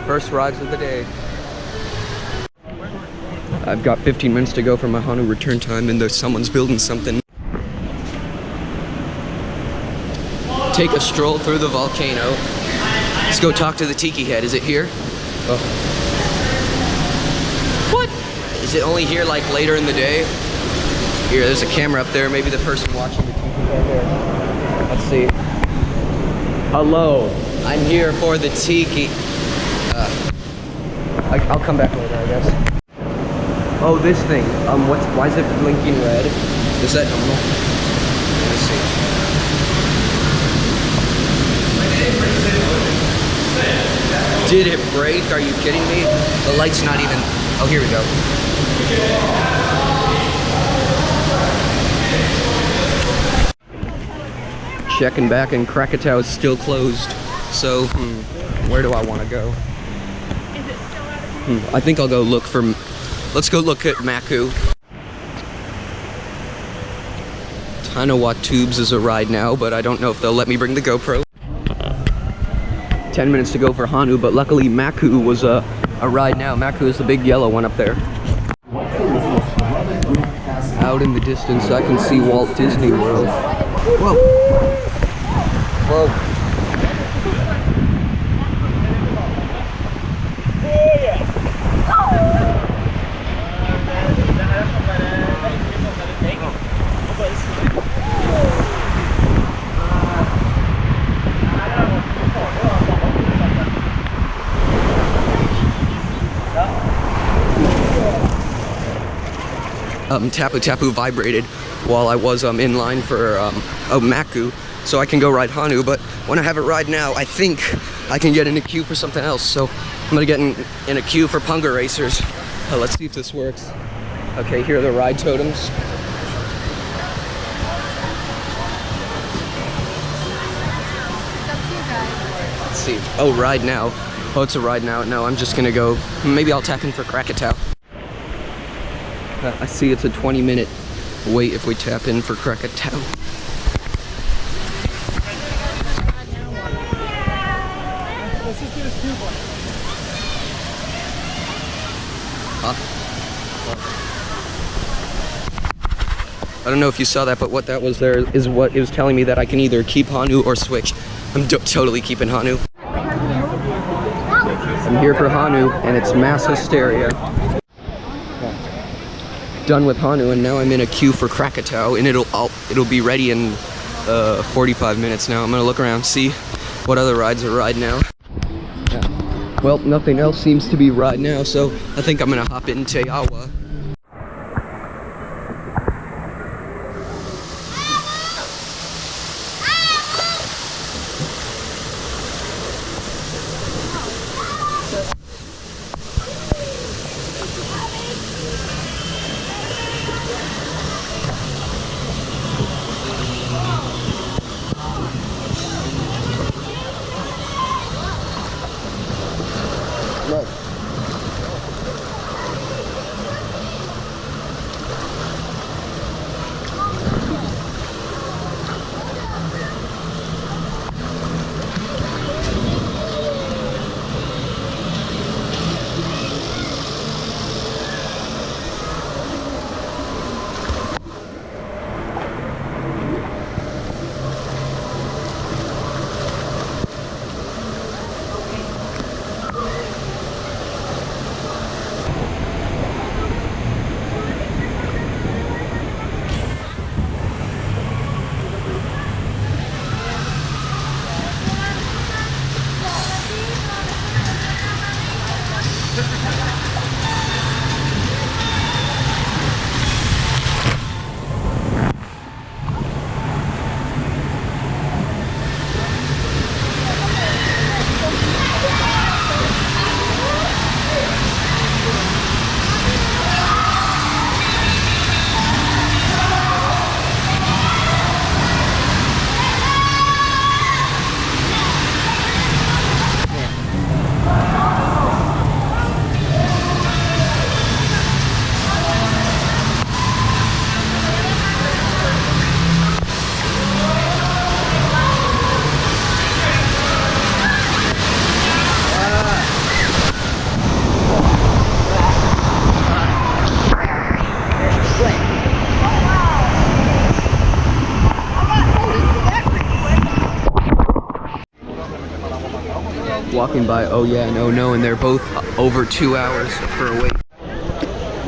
First rides of the day. I've got 15 minutes to go for my Hanu return time, and there's someone's building something. Take a stroll through the volcano. Let's go talk to the Tiki head. Is it here? Oh. What? Is it only here like later in the day? Here, there's a camera up there. Maybe the person watching the Tiki head there. Let's see. Hello, I'm here for the Tiki. I'll come back later, I guess. Oh, this thing. Why is it blinking red? Is that normal? Let's see. Did it break? Are you kidding me? The light's not even... Oh, here we go. Checking back, and Krakatoa is still closed. So, where do I want to go? Is it still out of I think I'll go look for... Let's go look at Maku. Tanawa Tubes is a ride now, but I don't know if they'll let me bring the GoPro. 10 minutes to go for Hanu, but luckily Maku was a ride now. Maku is the big yellow one up there. Out in the distance, I can see Walt Disney World. Whoa! Whoa! Tapu Tapu vibrated while I was in line for Maku, so I can go ride Hanu, but when I have it ride now, I think I can get in a queue for something else, so I'm gonna get in a queue for Punga Racers. Let's see if this works. Okay, here are the ride totems. Let's see. Oh, ride now. Oh, it's a ride now. No, I'm just gonna go, maybe I'll tap in for Krakatoa. I see it's a 20-minute wait if we tap in for Krakatoa. Huh? I don't know if you saw that, but what that was there is what it was telling me that I can either keep Hanu or switch. I'm totally keeping Hanu. I'm here for Hanu, and it's mass hysteria. Done with Hanu, and now I'm in a queue for Krakatoa, and it'll be ready in 45 minutes now. I'm gonna look around, see what other rides are ride now. Yeah. Well, nothing else seems to be ride now, so I think I'm gonna hop in Teawa. walking by. Oh yeah, no, and they're both over 2 hours for a wait.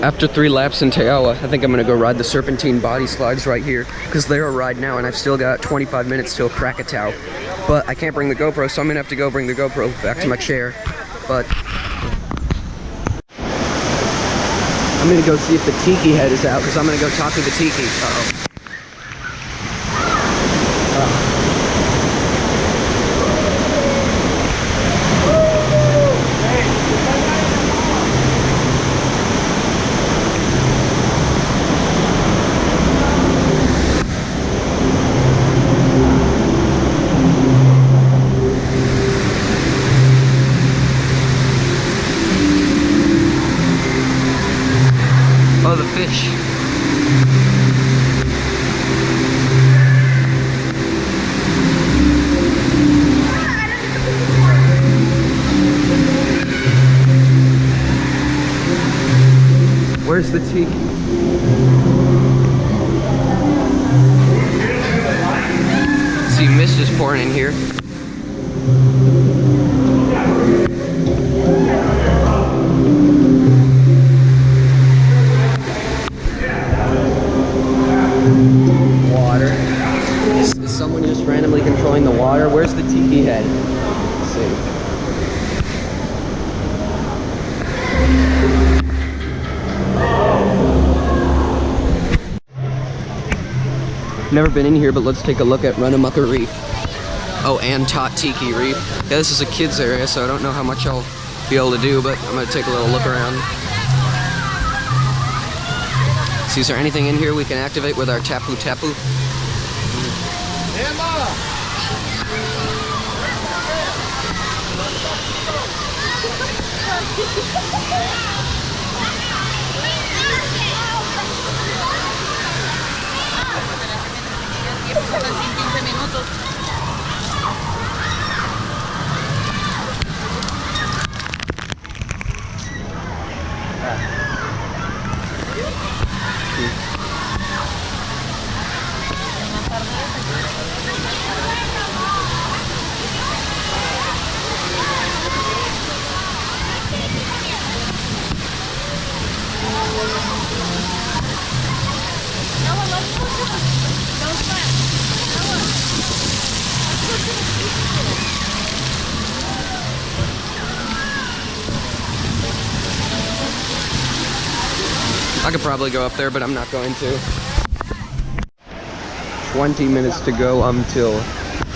After 3 laps in Teawa, I think I'm gonna go ride the serpentine body slides right here, because they're a ride now, and I've still got 25 minutes till Krakatoa. But I can't bring the GoPro, so I'm gonna have to go bring the GoPro back to my chair. But I'm gonna go see if the Tiki head is out, because I'm gonna go talk to the Tiki. Uh-oh. Oh, the fish. Where's the Tiki? See, mist is pouring in here. Water. Is someone just randomly controlling the water? Where's the Tiki head? Let's see. Never been in here, but let's take a look at Runamukka Reef. Oh, and Tot Tiki Reef. Yeah, this is a kids area, so I don't know how much I'll be able to do, but I'm gonna take a little look around. See, is there anything in here we can activate with our Tapu Tapu? I could probably go up there, but I'm not going to. 20 minutes to go till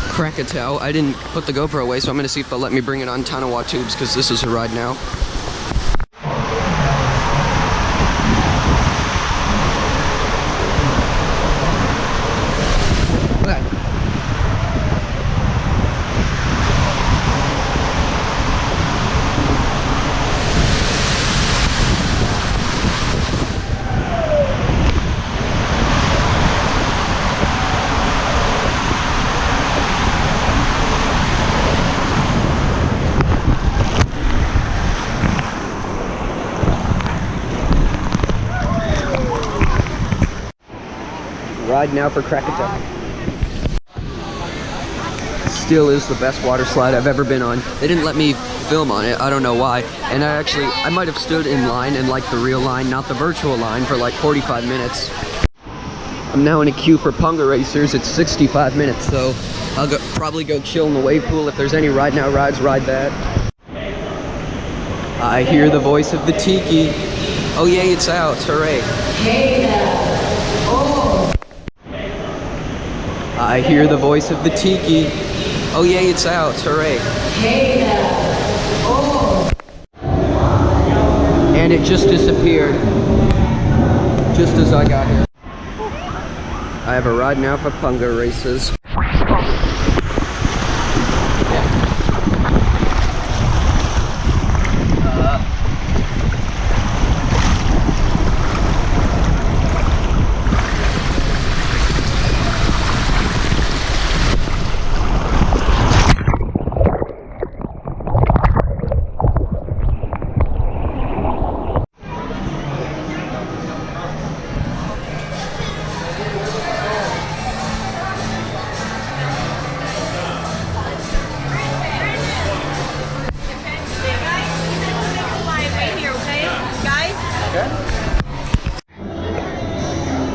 Krakatoa. I didn't put the GoPro away, so I'm gonna see if they'll let me bring it on Tanawa tubes, because this is a ride now. Ride now for Krakatoa. Still is the best water slide I've ever been on. They didn't let me film on it, I don't know why. And I might have stood in line, in like the real line, not the virtual line, for like 45 minutes. I'm now in a queue for Punga Racers. It's 65 minutes, so I'll probably go chill in the wave pool. If there's any ride now rides, ride that. I hear the voice of the Tiki. Oh yay, it's out, hooray. Hey now. Oh. I hear the voice of the Tiki. Oh yay, it's out, hooray. Hey now. Oh. And it just disappeared. Just as I got here. I have a ride now for Punga Races.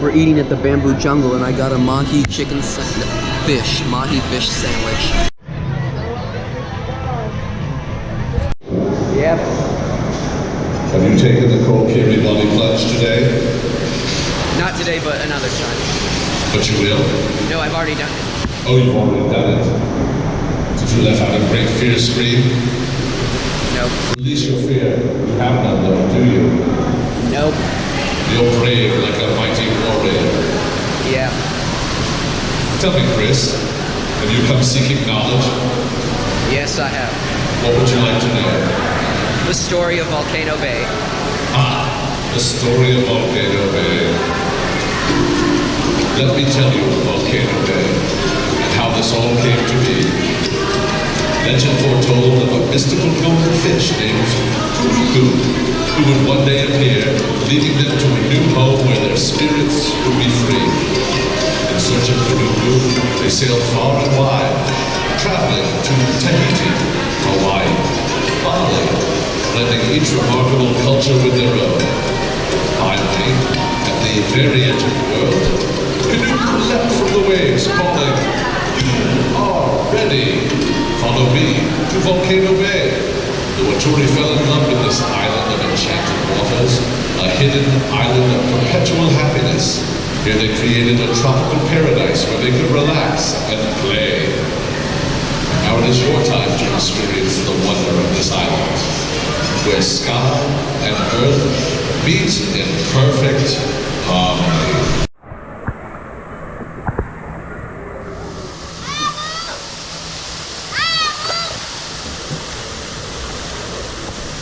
We're eating at the Bamboo Jungle, and I got a mahi fish sandwich. Yep. Have you taken the cold Kiri body plunge today? Not today, but another time. But you will? No, I've already done it. Oh, you've already done it. Did you let out a great fear scream? No. Release your fear. You have none though, do you? Nope. You're brave like a mighty warrior. Yeah. Tell me, Chris, have you come seeking knowledge? Yes, I have. What would you like to know? The story of Volcano Bay. Ah, the story of Volcano Bay. Let me tell you of Volcano Bay and how this all came to be. Legend foretold of a mystical golden fish named Tiki, who would one day appear, leading them to a new home where their spirits would be free. In search of Tiki, they sailed far and wide, traveling to Tahiti, Hawaii, Bali, blending each remarkable culture with their own. Finally, at the very edge of the world, Canoe leapt from the waves, calling, "You are ready. Follow me to Volcano Bay." The Waturi fell in love with this island of enchanted waters, a hidden island of perpetual happiness. Here they created a tropical paradise where they could relax and play. Now it is your time to experience the wonder of this island, where sky and earth meet in perfect harmony.